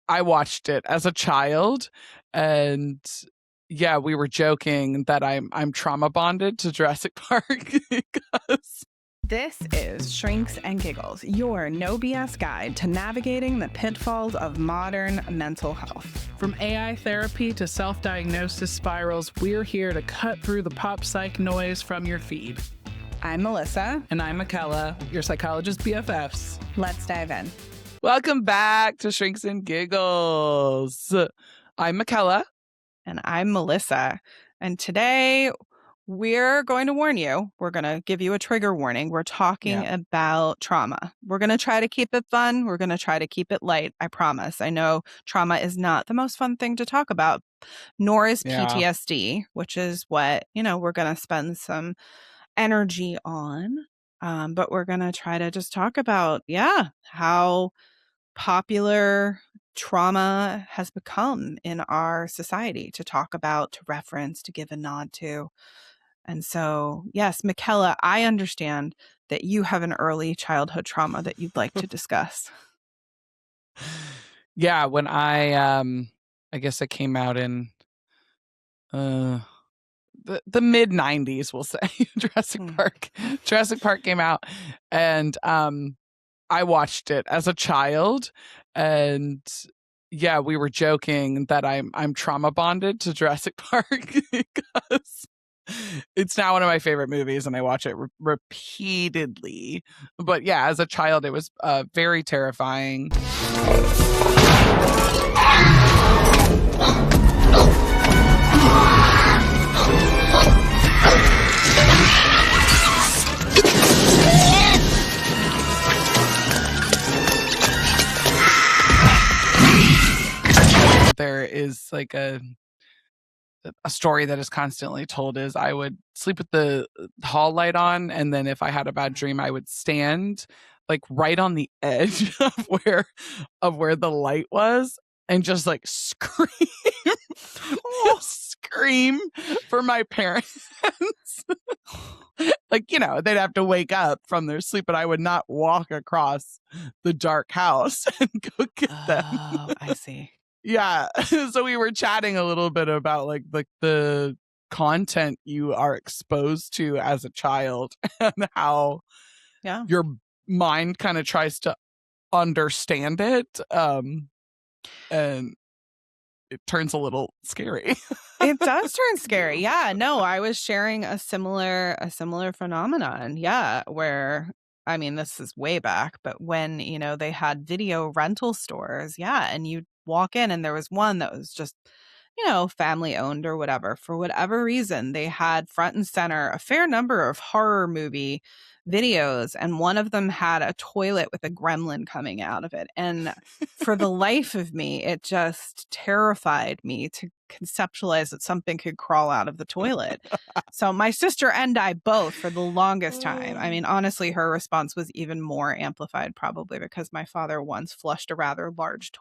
I watched it as a child, and yeah, we were joking that I'm trauma bonded to Jurassic Park because This is Shrinks and Giggles, your no BS guide to navigating the pitfalls of modern mental health. From AI therapy to self-diagnosis spirals, we're here to cut through the pop psych noise from your feed. I'm Melissa. And I'm Michaela, your psychologist BFFs. Let's dive in. welcome back to Shrinks and Giggles. I'm Michaela. And I'm Melissa. And today we're going to warn you. We're going to give you a trigger warning. We're talking about trauma. We're going to try to keep it fun. We're going to try to keep it light. I promise. I know trauma is not the most fun thing to talk about, nor is PTSD, which is what, we're going to spend some energy on. But we're going to try to just talk about, how popular trauma has become in our society to talk about, to reference, to give a nod to. And so, yes, Michaela, I understand that you have an early childhood trauma that you'd like to discuss. Yeah, when I guess it came out in the mid 90s, we'll say. Jurassic Park came out, and I watched it as a child, and yeah, we were joking that I'm trauma bonded to Jurassic Park because it's now one of my favorite movies and I watch it repeatedly. But yeah, as a child, it was very terrifying. There is like a story that is constantly told is I would sleep with the hall light on, and then if I had a bad dream, I would stand like right on the edge of where the light was and just like scream scream for my parents. Like, they'd have to wake up from their sleep, but I would not walk across the dark house and go get them. Oh, I see. Yeah. So we were chatting a little bit about like the content you are exposed to as a child and how your mind kind of tries to understand it. And it turns a little scary. It does turn scary. Yeah. No, I was sharing a similar phenomenon. Yeah. Where, I mean, this is way back, but when, they had video rental stores. Yeah. And you walk in and there was one that was just, family owned or whatever. For whatever reason, they had front and center a fair number of horror movie videos, and one of them had a toilet with a gremlin coming out of it. And for the life of me, it just terrified me to conceptualize that something could crawl out of the toilet. So my sister and I both, for the longest time, I mean, honestly, her response was even more amplified, probably because my father once flushed a rather large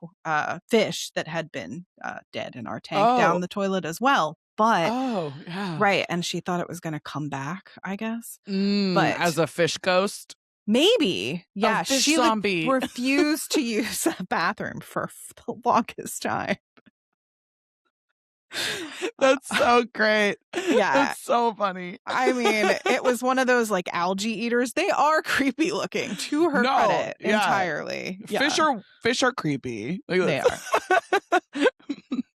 fish that had been dead in our tank down the toilet as well. But right, and she thought it was going to come back, I guess. But as a fish ghost, maybe, yeah. She zombie. Refused to use a bathroom for the longest time. That's so great. Yeah, that's so funny. I mean, it was one of those like algae eaters. They are creepy looking, to her credit, entirely. Yeah. Fish are creepy. They are.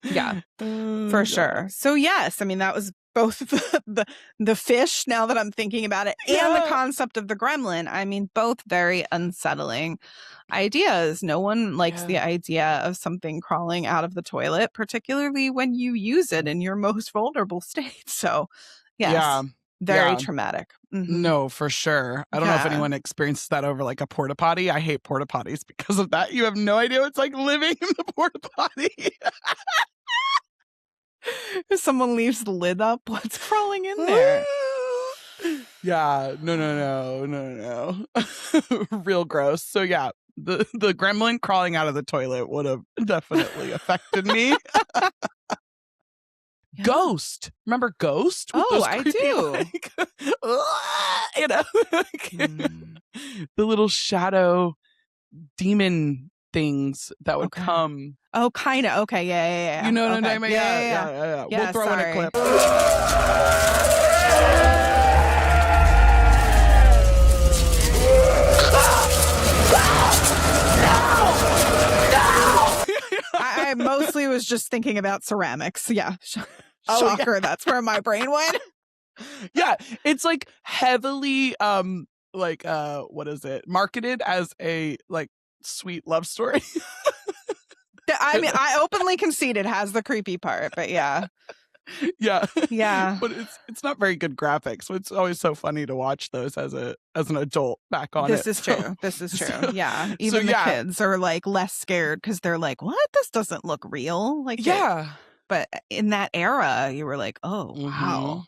Yeah, for sure. So yes, I mean, that was both the fish, now that I'm thinking about it, and the concept of the gremlin. I mean, both very unsettling ideas. No one likes the idea of something crawling out of the toilet, particularly when you use it in your most vulnerable state. So yes, very traumatic. Mm-hmm. No, for sure. I don't know if anyone experiences that over like a porta potty. I hate porta potties because of that. You have no idea what it's like living in the porta potty. If someone leaves the lid up, what's crawling in there? Yeah, no. Real gross. So yeah, the gremlin crawling out of the toilet would have definitely affected me. Ghost. Remember Ghost? Oh, I do. The little shadow demon things that would come. Oh, kind of. Okay. Yeah. You know what I'm Okay. talking about? Yeah. We'll throw in a clip. I mostly was just thinking about ceramics. Yeah. Oh, Shocker. yeah. That's where my brain went. Yeah. It's like heavily, what is it? Marketed as a like sweet love story. I mean, I openly concede it has the creepy part, but yeah. Yeah. Yeah. But it's not very good graphics. So it's always so funny to watch those as an adult back on This it. is true. This is true. So- Yeah. so Even the yeah. kids are like less scared because they're like, what? This doesn't look real. Like, Yeah. but in that era, you were like, oh, Mhm. wow.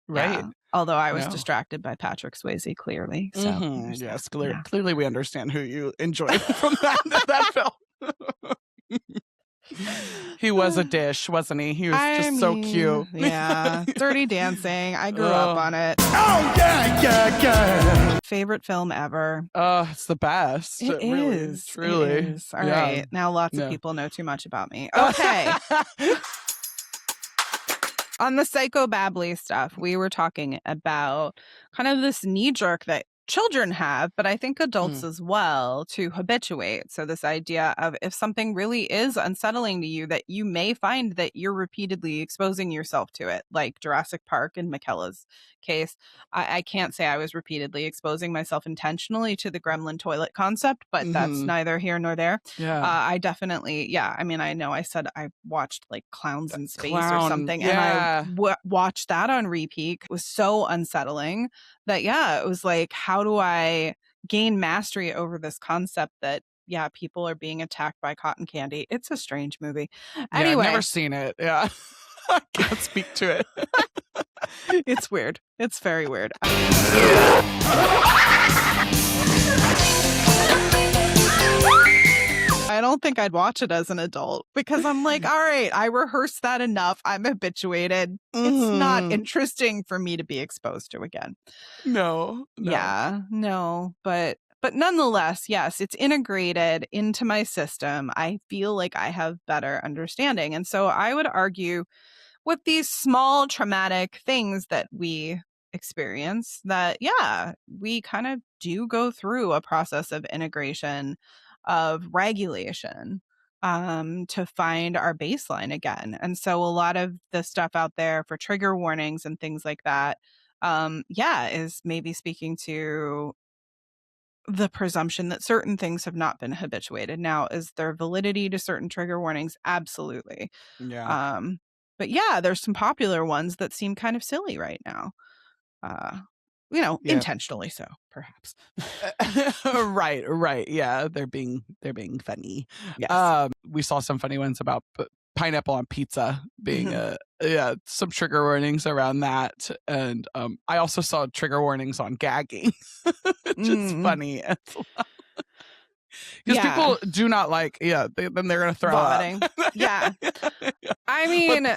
Right. Yeah. Although I was No. distracted by Patrick Swayze, clearly. So Mhm. there's Yes, that. Yeah. clearly we understand who you enjoyed from that film. He was a dish, wasn't he? He was just so cute. Yeah. Dirty Dancing. I grew up on it. Oh, yeah. Favorite film ever. It's the best. It really, is. truly. It is. All Yeah. right. Now lots No. of people know too much about me. Okay. On the psychobabbly stuff, we were talking about kind of this knee jerk that children have, but I think adults as well, to habituate. So this idea of if something really is unsettling to you, that you may find that you're repeatedly exposing yourself to it, like Jurassic Park in Michaela's case. I can't say I was repeatedly exposing myself intentionally to the gremlin toilet concept, but that's Mhm. neither here nor there. Yeah. I definitely, I mean, I know I said I watched like Clowns in Space or Clown, something, yeah. and I watched that on repeat. It was so unsettling that, it was like, how do I gain mastery over this concept that, people are being attacked by cotton candy? It's a strange movie. Yeah, Anyway, I've never seen it. Yeah. I can't speak to it. it's weird. It's very weird. I don't think I'd watch it as an adult because I'm like, all right, I rehearsed that enough. I'm habituated. It's not interesting for me to be exposed to again. No. Yeah, no, but nonetheless, yes, it's integrated into my system. I feel like I have better understanding. And so I would argue with these small traumatic things that we experience that, we kind of do go through a process of integration, of regulation, to find our baseline again. And so a lot of the stuff out there for trigger warnings and things like that, is maybe speaking to the presumption that certain things have not been habituated. Now, is there validity to certain trigger warnings? Absolutely. Yeah. But there's some popular ones that seem kind of silly right now. Intentionally so, perhaps. Right. Yeah, they're being funny. Yes. We saw some funny ones about pineapple on pizza being some trigger warnings around that, and I also saw trigger warnings on gagging, which is funny as well. Because people do not like, then they're gonna throw vomiting. up. I mean,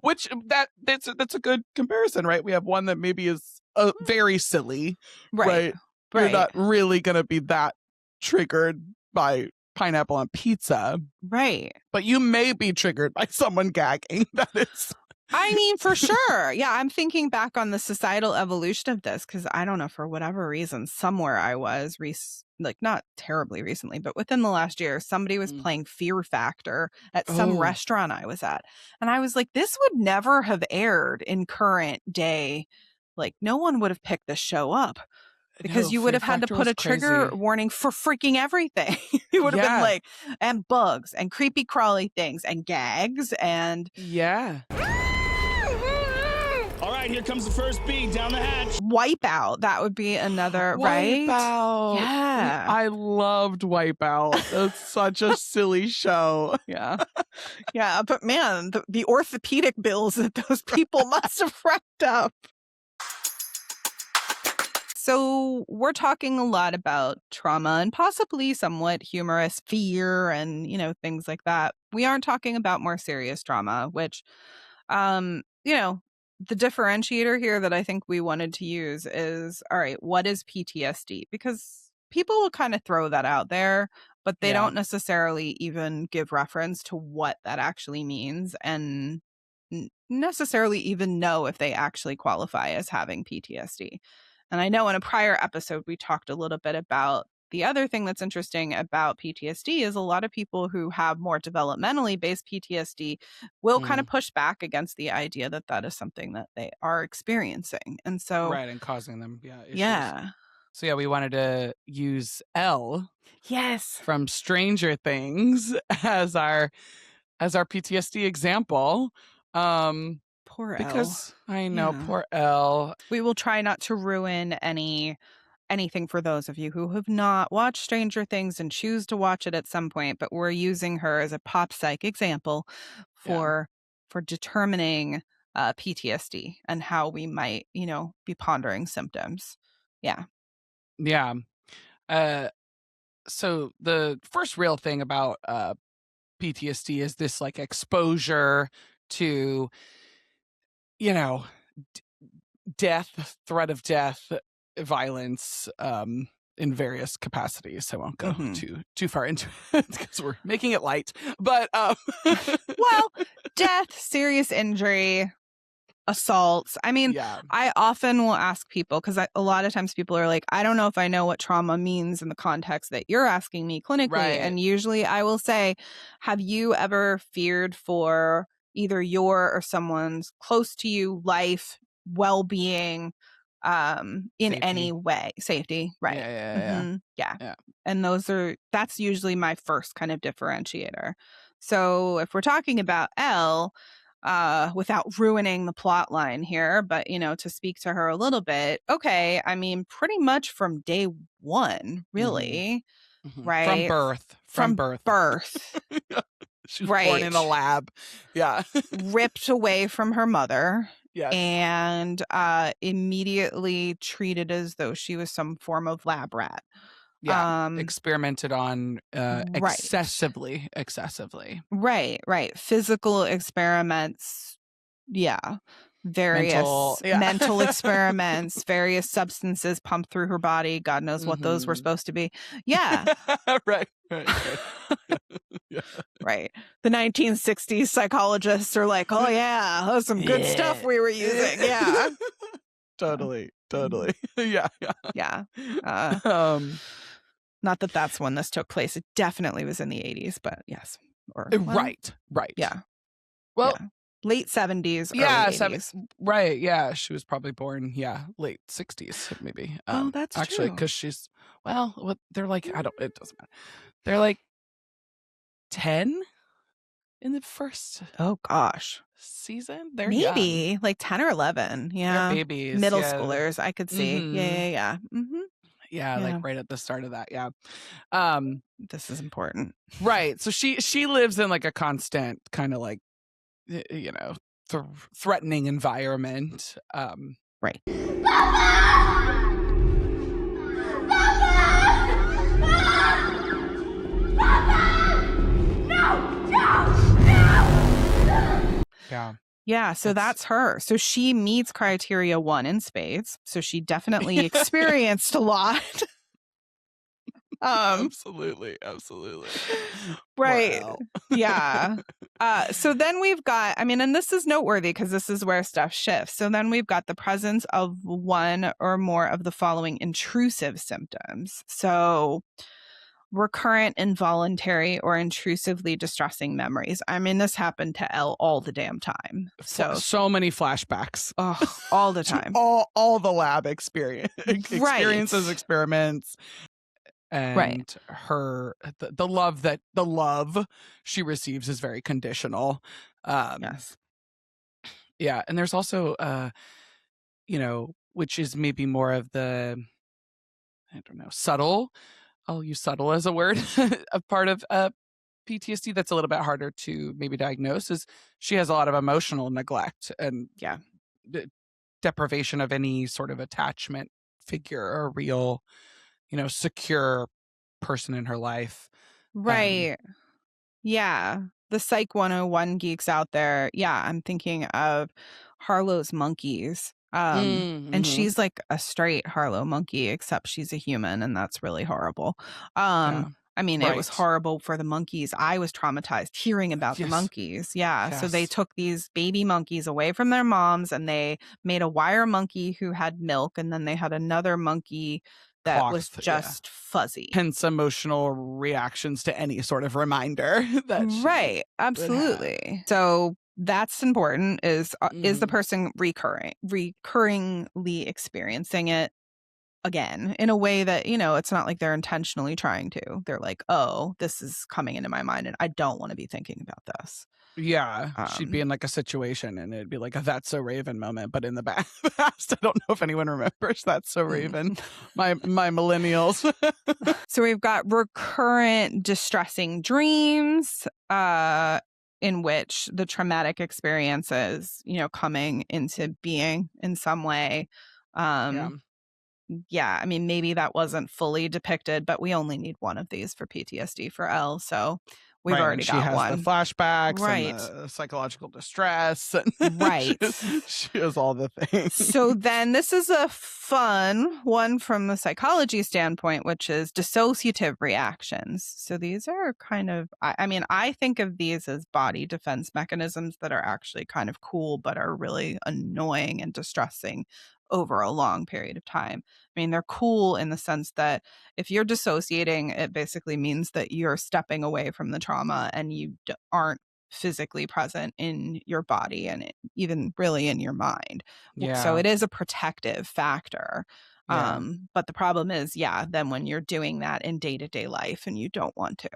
Which that's a good comparison, right? We have one that maybe is very silly, right? You're not really gonna be that triggered by pineapple on pizza, right? But you may be triggered by someone gagging. That is. I mean, for sure. Yeah, I'm thinking back on the societal evolution of this because I don't know, for whatever reason, somewhere I was, not terribly recently, but within the last year, somebody was playing Fear Factor at some restaurant I was at. And I was like, this would never have aired in current day. Like, no one would have picked this show up. Because you would have had to put a trigger warning for freaking everything. It would have been like, and bugs and creepy crawly things and gags and. Yeah. All right, here comes the first beat down the hatch. Wipeout. That would be another, right? Wipeout. Yeah. I loved Wipeout. It's such a silly show. Yeah. Yeah. But man, the orthopedic bills that those people must have racked up. So we're talking a lot about trauma and possibly somewhat humorous fear and, things like that. We aren't talking about more serious trauma, which, the differentiator here that I think we wanted to use is, all right, what is PTSD? Because people will kind of throw that out there. but they Yeah. don't necessarily even give reference to what that actually means and necessarily even know if they actually qualify as having PTSD. And I know in a prior episode, we talked a little bit about the other thing that's interesting about PTSD is a lot of people who have more developmentally based PTSD will kind of push back against the idea that that is something that they are experiencing. And so, Right, and causing them, issues. yeah. So yeah, we wanted to use Elle Yes. from Stranger Things as our PTSD example. Poor Elle. Because I know, Yeah. poor Elle. We will try not to ruin anything for those of you who have not watched Stranger Things and choose to watch it at some point, but we're using her as a pop psych example for determining PTSD and how we might, be pondering symptoms. Yeah. Yeah. So the first real thing about PTSD is this like exposure to, death, threat of death, violence, in various capacities. I won't go too far into it because we're making it light. But well, death, serious injury, assaults. I mean, I often will ask people because a lot of times people are like, I don't know if I know what trauma means in the context that you're asking me clinically. Right. And usually I will say, have you ever feared for either your or someone's close to you life, well-being, in Safety. any way? Safety, right? Yeah. And that's usually my first kind of differentiator. So if we're talking about Elle, without ruining the plot line here, but to speak to her a little bit. Okay, I mean, pretty much from day one, really, right? From birth. She was born in a lab. Yeah. Ripped away from her mother. Yes. And immediately treated as though she was some form of lab rat. Yeah. Experimented on right. excessively. Right. Physical experiments. Yeah. Various mental experiments, various substances pumped through her body. God knows what those were supposed to be. Yeah. Right. Right. The 1960s psychologists are like, oh, yeah, that was some good stuff we were using. Yeah. Totally. Yeah. Not that that's when this took place. It definitely was in the 80s, but yes. Right. Yeah. Well, late 70s, yeah, early 80s. Right. Yeah. She was probably born, late 60s, maybe. That's actually, true. because she's, they're like, it doesn't matter. They're like 10 in the first. Oh, gosh. Season? They're maybe young. Like 10 or 11. Yeah. They're babies. Middle schoolers, I could see. Yeah. Yeah, like right at the start of that. Yeah. This is important. Right. So she lives in like a constant kind of like, threatening environment. Right. Yeah, so that's her. So she meets criteria 1 in spades. So she definitely experienced a lot. Absolutely. Right. Yeah. So then we've got, and this is noteworthy because this is where stuff shifts. So then we've got the presence of one or more of the following intrusive symptoms. So recurrent, involuntary, or intrusively distressing memories. This happened to Elle all the damn time. So many flashbacks. All the time. all the lab experiences, experiments. And her the love she receives is very conditional. Yes. Yeah, and there's also which is maybe more of the, I don't know, subtle. I'll use subtle as a word. A part of PTSD that's a little bit harder to maybe diagnose is she has a lot of emotional neglect and deprivation of any sort of attachment figure or real, secure person in her life. Right. Yeah. The Psych 101 geeks out there. Yeah. I'm thinking of Harlow's Monkeys. And she's like a straight Harlow monkey, except she's a human, and that's really horrible. I mean, it was Right. horrible for the monkeys. I was traumatized hearing about the Yes. monkeys. Yeah. So they Yes. took these baby monkeys away from their moms and they made a wire monkey who had milk. And then they had another monkey that was Cloth, yeah. just fuzzy. Hence emotional reactions to any sort of reminder that she Right. would have. Absolutely. So that's important is the Mhm. person recurringly experiencing it again in a way that, you know, it's not like they're intentionally trying to. They're like, oh, this is coming into my mind and I don't want to be thinking about this. Yeah, she'd be in like a situation and it'd be like a "That's So Raven" moment, but in the past. I don't know if anyone remembers "That's So Raven." My millennials. So we've got recurrent distressing dreams, in which the traumatic experiences, you know, coming into being in some way. Yeah. Yeah, I mean, maybe that wasn't fully depicted, but we only need one of these for PTSD for Elle, so we've Right, already and she got has the one. flashbacks and Right. the psychological distress and Right. she has all the things. So then this is a fun one from the psychology standpoint, which is dissociative reactions. So these are kind of, I mean, I think of these as body defense mechanisms that are actually kind of cool, but are really annoying and distressing over a long period of time. I mean, they're cool in the sense that if you're dissociating, it basically means that you're stepping away from the trauma and you aren't physically present in your body and even really in your mind. So Yeah. it is a protective factor. Yeah. But the problem is, then when you're doing that in day-to-day life and you don't want to.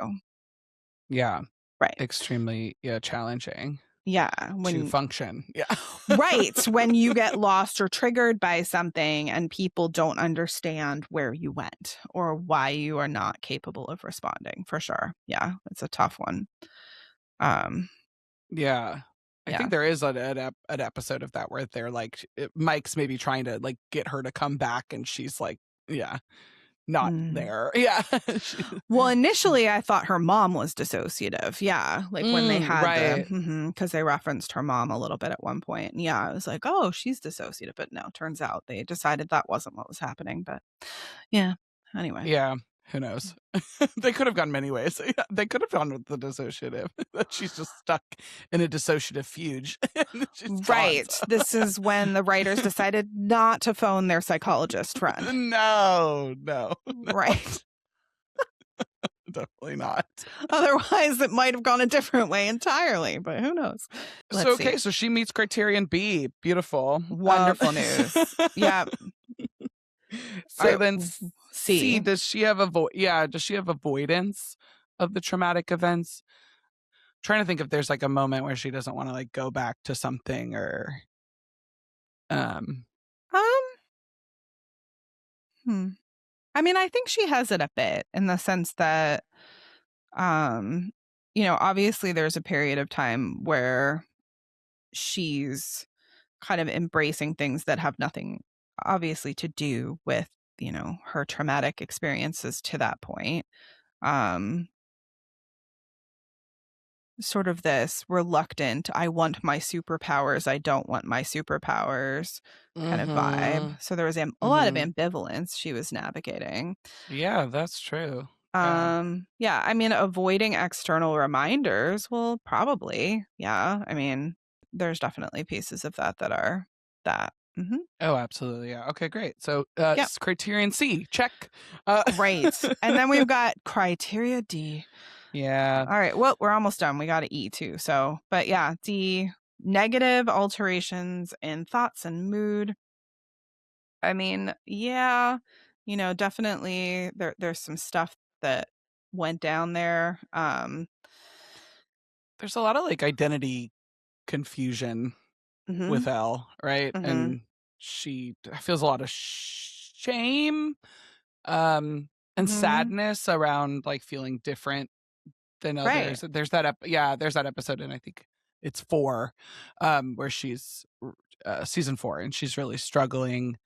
Yeah. Right. Extremely challenging Yeah. to function. Yeah. Right. When you get lost or triggered by something and people don't understand where you went or why you are not capable of responding, for sure. Yeah. It's a tough one. Yeah. I Yeah. think there is an episode of that where they're like, Mike's maybe trying to like get her to come back and she's like, not there. Yeah. Well, initially I thought her mom was dissociative. Yeah. Like when they had right. because they referenced her mom a little bit at one point. And yeah, I was like, oh, she's dissociative. But no, turns out they decided that wasn't what was happening. But yeah. Anyway. Yeah. Who knows? They could have gone many ways. Yeah, they could have gone with the dissociative. That she's just stuck in a dissociative fugue. Right. This is when the writers decided not to phone their psychologist friend. No. Right. Definitely not. Otherwise, it might have gone a different way entirely, but who knows? So she meets Criterion B. Beautiful. Wonderful news. Yeah. So then C. does she have does she have avoidance of the traumatic events? I'm trying to think if there's like a moment where she doesn't want to like go back to something or I mean, I think she has it a bit in the sense that you know, obviously there's a period of time where she's kind of embracing things that have nothing obviously to do with, you know, her traumatic experiences to that point. Sort of this reluctant, I want my superpowers, I don't want my superpowers kind of vibe. So there was a lot of ambivalence she was navigating. Yeah, that's true. Yeah, I mean, avoiding external reminders, well, probably. Yeah. I mean, there's definitely pieces of that are that. Mm-hmm. Oh, absolutely. Yeah. Okay, great. So Yep. Criterion C, check. Right. And then we've got criteria D. Yeah. All right. Well, we're almost done. We got an E too. So, but yeah, D, negative alterations in thoughts and mood. I mean, yeah, you know, definitely there's some stuff that went down there. There's a lot of like identity confusion with Elle, right? And she feels a lot of shame and sadness around like feeling different than others. Right. There's that there's that episode, and I think it's 4 where she's season 4 and she's really struggling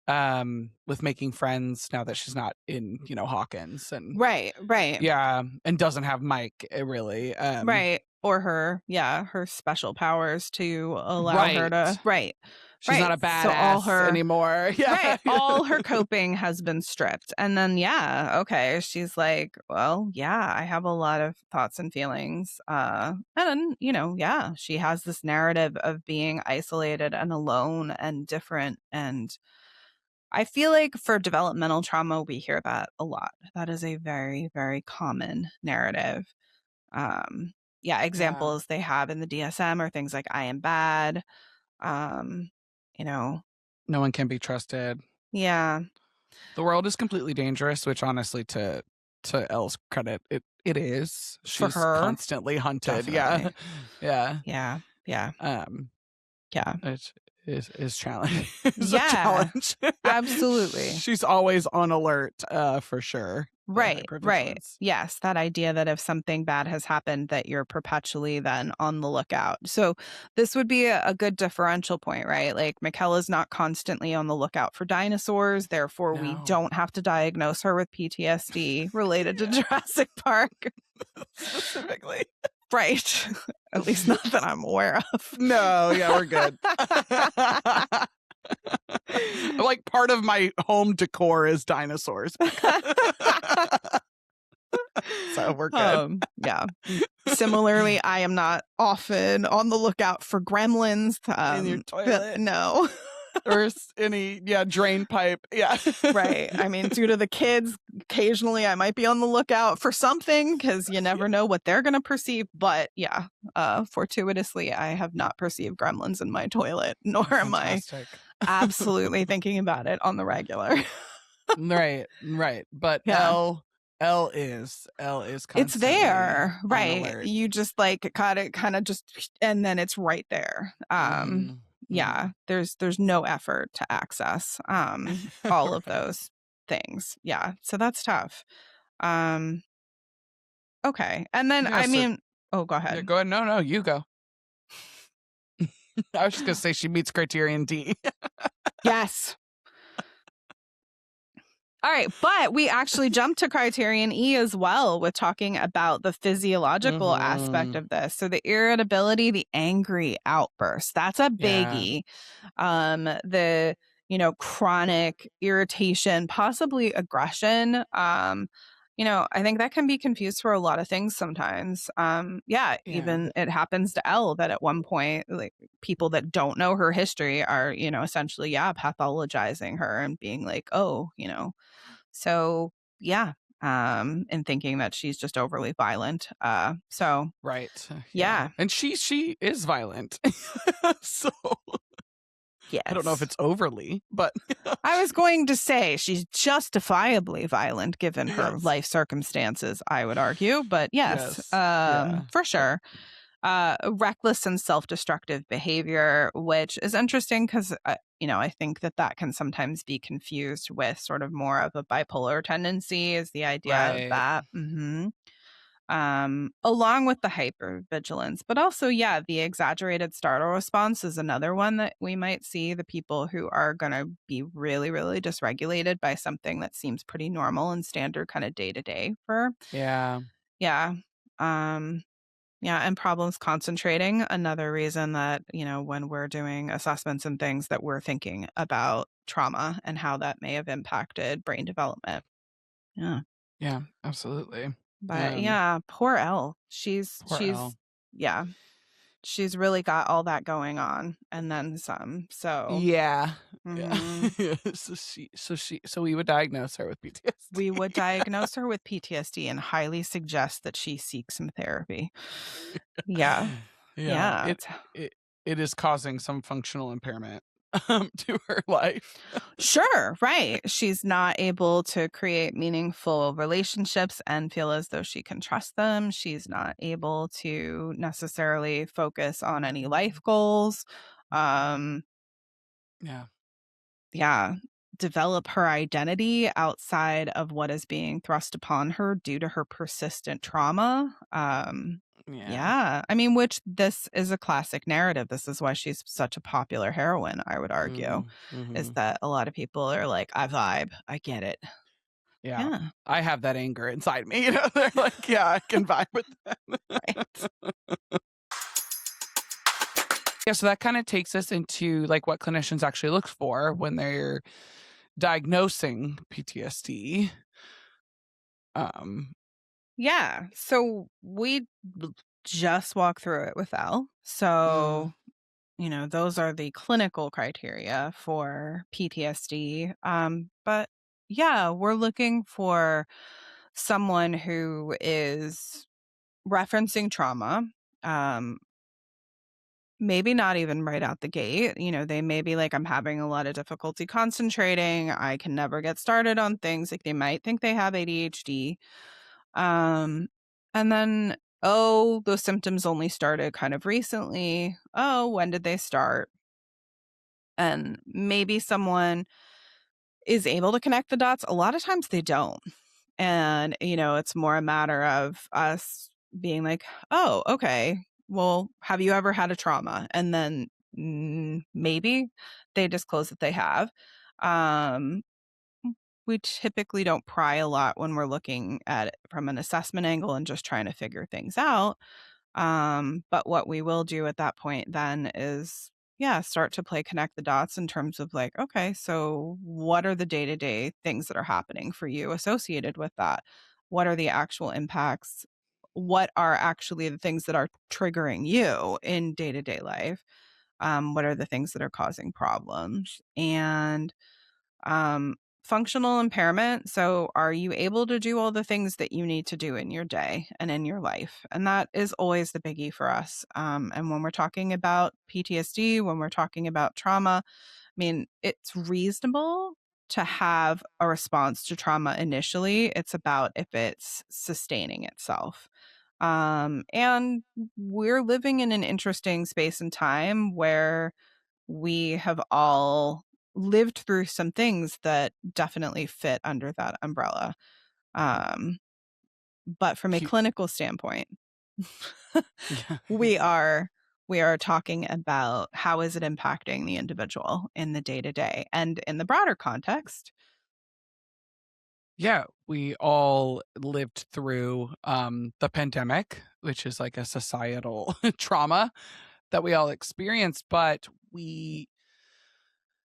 with making friends now that she's not in, you know, Hawkins and Right. yeah, and doesn't have Mike really Right. Or her special powers to allow her to She's not a badass anymore. Yeah. Right. All her coping has been stripped. And then, okay. She's like, well, I have a lot of thoughts and feelings. And then, she has this narrative of being isolated and alone and different. And I feel like for developmental trauma, we hear that a lot. That is a very, very common narrative. Examples they have in the DSM are things like I am bad. No one can be trusted. Yeah. The world is completely dangerous, which honestly, to Elle's credit, it is. She's for her, constantly hunted. definitely. Yeah. It is challenging. It's a challenge. Absolutely. She's always on alert, for sure. Right. Yes, that idea that if something bad has happened, that you're perpetually then on the lookout. So this would be a good differential point, right? Like Michaela's not constantly on the lookout for dinosaurs. Therefore, we don't have to diagnose her with PTSD related to Jurassic Park. Specifically. Right. At least not that I'm aware of. No, we're good. Like part of my home decor is dinosaurs. So we're good. Similarly, I am not often on the lookout for gremlins. In your toilet? No. Or any drain pipe. Right. I mean, due to the kids, occasionally I might be on the lookout for something because you never know what they're going to perceive. But fortuitously, I have not perceived gremlins in my toilet, nor am I absolutely thinking about it on the regular. Right. But Elle is constantly it's there, right? alert. You just like got it kind of just, and then it's right there. There's no effort to access all of those things. So that's tough. Okay. And then go ahead. Yeah, go ahead. No, you go. I was just gonna say she meets criterion D. Yes. All right, but we actually jumped to criterion E as well with talking about the physiological aspect of this. So the irritability, the angry outbursts, that's a biggie. The chronic irritation, possibly aggression. I think that can be confused for a lot of things sometimes. Even it happens to Elle that at one point, like people that don't know her history are, essentially, pathologizing her and being like, and thinking that she's just overly violent. Right. Yeah. And she is violent. So yes. I don't know if it's overly, but I was going to say she's justifiably violent given her life circumstances, I would argue. But for sure. Reckless and self-destructive behavior, which is interesting because, I think that can sometimes be confused with sort of more of a bipolar tendency is the idea of that. Along with the hypervigilance, but also, the exaggerated startle response is another one that we might see the people who are going to be really, really dysregulated by something that seems pretty normal and standard kind of day to day for. And problems concentrating. Another reason that, when we're doing assessments and things that we're thinking about trauma and how that may have impacted brain development. Yeah, absolutely. But poor Elle. She's really got all that going on and then some. So So we would diagnose her with PTSD. We would diagnose her with PTSD and highly suggest that she seek some therapy. It is causing some functional impairment to her life. Sure, right. She's not able to create meaningful relationships and feel as though she can trust them. She's not able to necessarily focus on any life goals. Develop her identity outside of what is being thrust upon her due to her persistent trauma. Which this is a classic narrative. This is why she's such a popular heroine, I would argue, is that a lot of people are like, I vibe, I get it. Yeah. I have that anger inside me. They're like, I can vibe with them. Right. Yeah, so that kind of takes us into like what clinicians actually look for when they're diagnosing PTSD. Um, Yeah. So we just walked through it with Elle. mm, So, those are the clinical criteria for PTSD. But yeah, we're looking for someone who is referencing trauma. Um, Maybe not even right out the gate. They may be like, I'm having a lot of difficulty concentrating. I can never get started on things. Like they might think they have ADHD. Um, and then, oh, those symptoms only started kind of recently. Oh, when did they start? And maybe someone is able to connect the dots. A lot of times they don't. And, it's more a matter of us being like, oh, okay, well, have you ever had a trauma? And then maybe they disclose that they have. Um, we typically don't pry a lot when we're looking at it from an assessment angle and just trying to figure things out. But what we will do at that point then is, yeah, start to connect the dots in terms of like, okay, so what are the day to day things that are happening for you associated with that? What are the actual impacts? What are actually the things that are triggering you in day to day life? What are the things that are causing problems? And um, functional impairment. So, are you able to do all the things that you need to do in your day and in your life? And that is always the biggie for us. And when we're talking about PTSD, when we're talking about trauma, I mean, it's reasonable to have a response to trauma initially. It's about if it's sustaining itself. And we're living in an interesting space and time where we have all lived through some things that definitely fit under that umbrella. Um, but from a he- clinical standpoint, yeah, we are we are talking about how is it impacting the individual in the day to day and in the broader context. yeah, we all lived through the pandemic, which is like a societal trauma that we all experienced, but we,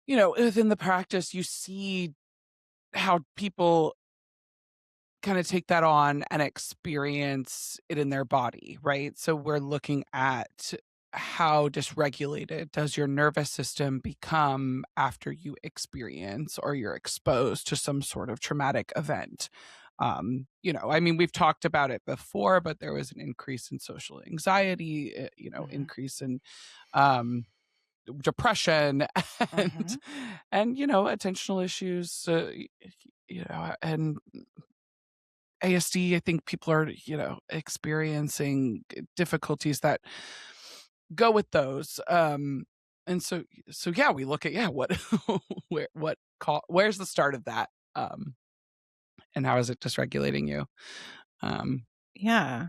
within the practice, you see how people kind of take that on and experience it in their body, right? So we're looking at how dysregulated does your nervous system become after you experience or you're exposed to some sort of traumatic event. I mean, we've talked about it before, but there was an increase in social anxiety, Mhm. increase in um, depression and Mhm. attentional issues, and ASD. I think people are, experiencing difficulties that go with those. And so yeah, we look at what where's the start of that, and how is it dysregulating you? Um, Yeah.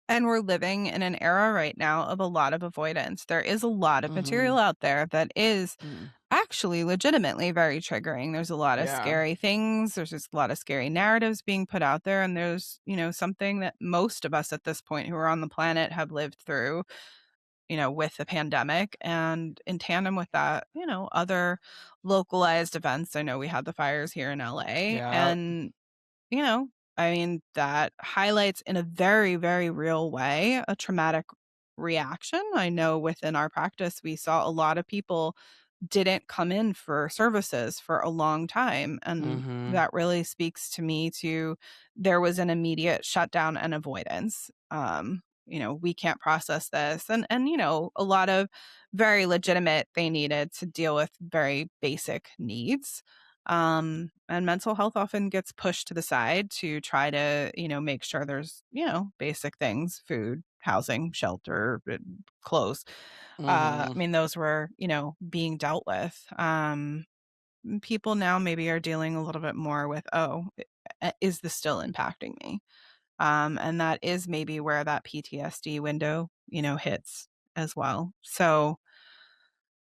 And we're living in an era right now of a lot of avoidance. There is a lot of mhm, material out there that is mm, actually legitimately very triggering. There's a lot of yeah, scary things. There's just a lot of scary narratives being put out there. And there's, something that most of us at this point who are on the planet have lived through, with the pandemic. And in tandem with that, other localized events. I know we had the fires here in LA. yeah, And you know, I mean, that highlights in a very, very real way a traumatic reaction. I know within our practice, we saw a lot of people didn't come in for services for a long time. And mhm, that really speaks to me to there was an immediate shutdown and avoidance. We can't process this. And a lot of very legitimate they needed to deal with very basic needs. And mental health often gets pushed to the side to try to, make sure there's, basic things, food, housing, shelter, clothes. I mhm, mean, those were, being dealt with. People now maybe are dealing a little bit more with, oh, is this still impacting me? And that is maybe where that PTSD window, hits as well. So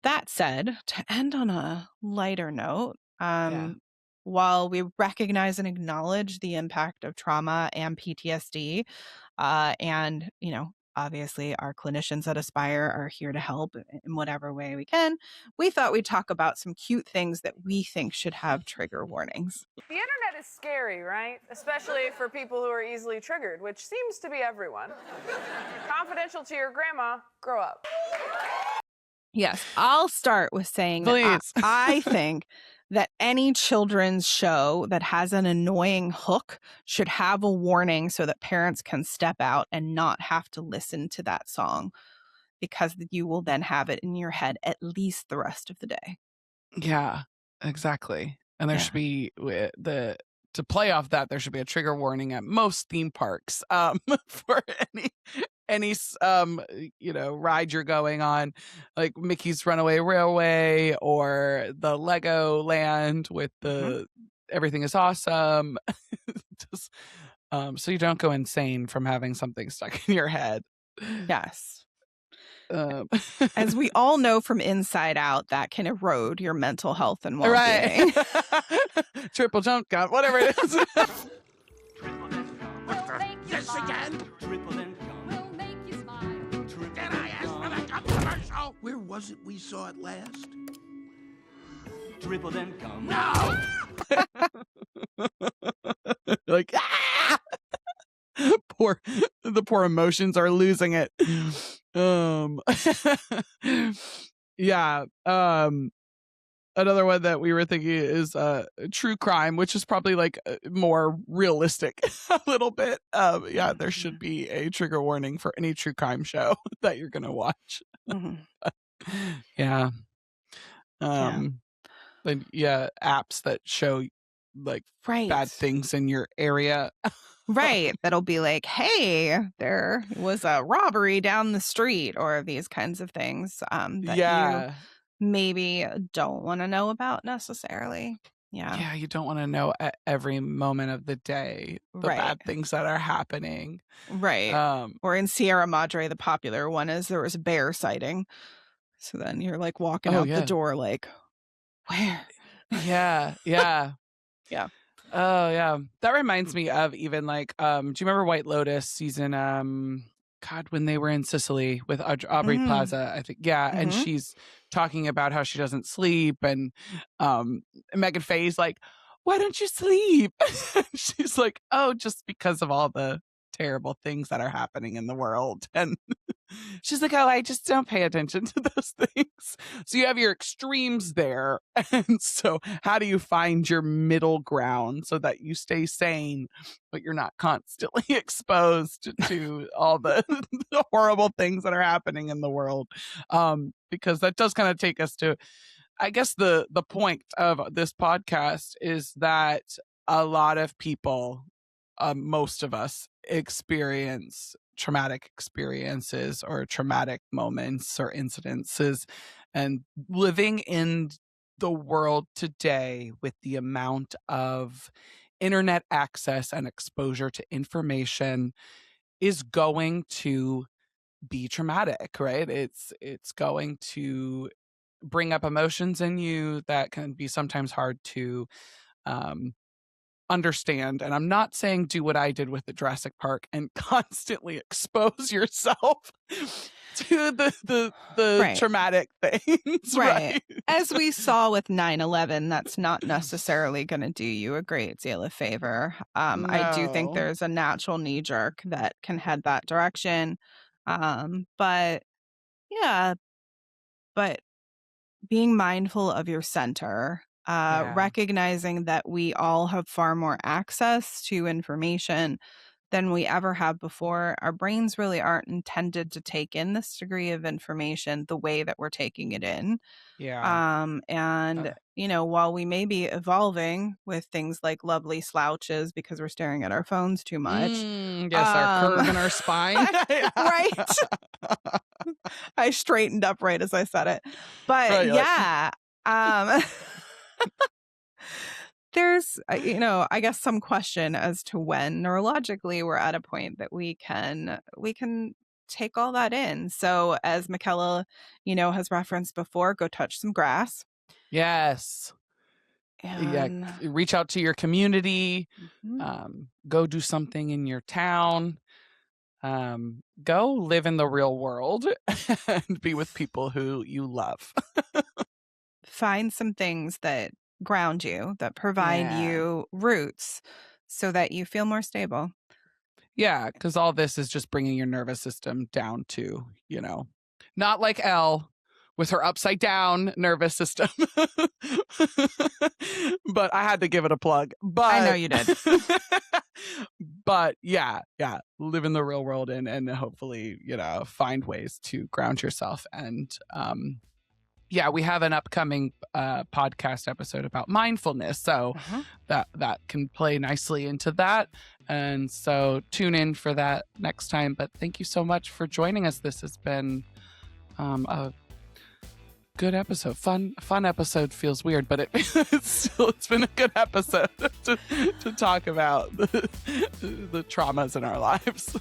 that said, to end on a lighter note, yeah, while we recognize and acknowledge the impact of trauma and PTSD, and obviously our clinicians at Aspire are here to help in whatever way we can. We thought we'd talk about some cute things that we think should have trigger warnings. The internet is scary, right? Especially for people who are easily triggered, which seems to be everyone. Confidential to your grandma, grow up. Yes, I'll start with saying that Please. I think that any children's show that has an annoying hook should have a warning so that parents can step out and not have to listen to that song, because you will then have it in your head at least the rest of the day. Yeah, exactly. And there should be to play off that, there should be a trigger warning at most theme parks for any ride you're going on, like Mickey's Runaway Railway or the Lego Land with the Everything is Awesome. Just, so you don't go insane from having something stuck in your head. Yes. As we all know from Inside Out, that can erode your mental health and well-being. Right. Triple jump gun, whatever it is. Yes, again. We'll make you smile. Did I ask for the commercial? Where was it we saw it last? Triple then come. No! Like, ah! The poor emotions are losing it. Yeah. Another one that we were thinking is true crime, which is probably like more realistic a little bit. Yeah, there should be a trigger warning for any true crime show that you're gonna watch. Yeah. And apps that show like bad things in your area. Right. That'll be like, hey, there was a robbery down the street, or these kinds of things that you maybe don't want to know about necessarily. Yeah, you don't want to know at every moment of the day the bad things that are happening. Right. Or in Sierra Madre, the popular one is there was a bear sighting. So then you're like walking out the door like, where? Yeah. Yeah. Oh yeah, that reminds me of even like do you remember White Lotus season when they were in Sicily with Aubrey Plaza, I think. And she's talking about how she doesn't sleep, and Megan Faye's like, why don't you sleep? She's like, oh, just because of all the terrible things that are happening in the world. And she's like, oh, I just don't pay attention to those things. So you have your extremes there. And so how do you find your middle ground so that you stay sane, but you're not constantly exposed to all the horrible things that are happening in the world? Because that does kind of take us to, I guess the point of this podcast is that a lot of people, most of us, experience traumatic experiences or traumatic moments or incidences, and living in the world today with the amount of internet access and exposure to information is going to be traumatic, right? It's going to bring up emotions in you that can be sometimes hard to understand. And I'm not saying do what I did with the Jurassic Park and constantly expose yourself to the traumatic things. Right. As we saw with 9/11, that's not necessarily going to do you a great deal of favor. I do think there's a natural knee jerk that can head that direction. But being mindful of your center, recognizing that we all have far more access to information than we ever have before. Our brains really aren't intended to take in this degree of information the way that we're taking it in. While we may be evolving with things like lovely slouches because we're staring at our phones too much. Our curve in our spine. Right. I straightened up right as I said it. But there's, I guess some question as to when neurologically we're at a point that we can take all that in. So as Michaela, has referenced before, go touch some grass. Yes. And reach out to your community. Go do something in your town. go live in the real world and be with people who you love. Find some things that ground you, that provide you roots so that you feel more stable. Yeah, because all this is just bringing your nervous system down to, not like Elle with her upside down nervous system. But I had to give it a plug. But I know you did. But yeah, live in the real world and hopefully, find ways to ground yourself. And we have an upcoming podcast episode about mindfulness. So that can play nicely into that. And so tune in for that next time. But thank you so much for joining us. This has been a good episode. Fun episode. Feels weird, but it's been a good episode to talk about the traumas in our lives.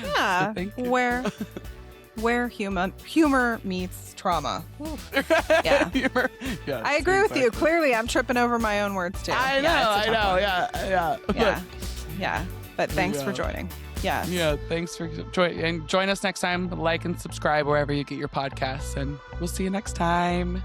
Yeah. So thank you. Where humor meets trauma. Yeah. Humor. Yeah, I agree with you. exactly. Clearly, I'm tripping over my own words too. I know. It's a tough one. Yeah. Yeah. But thanks for Yeah. joining. Yeah. Yeah, thanks for join us next time. Like and subscribe wherever you get your podcasts, and we'll see you next time.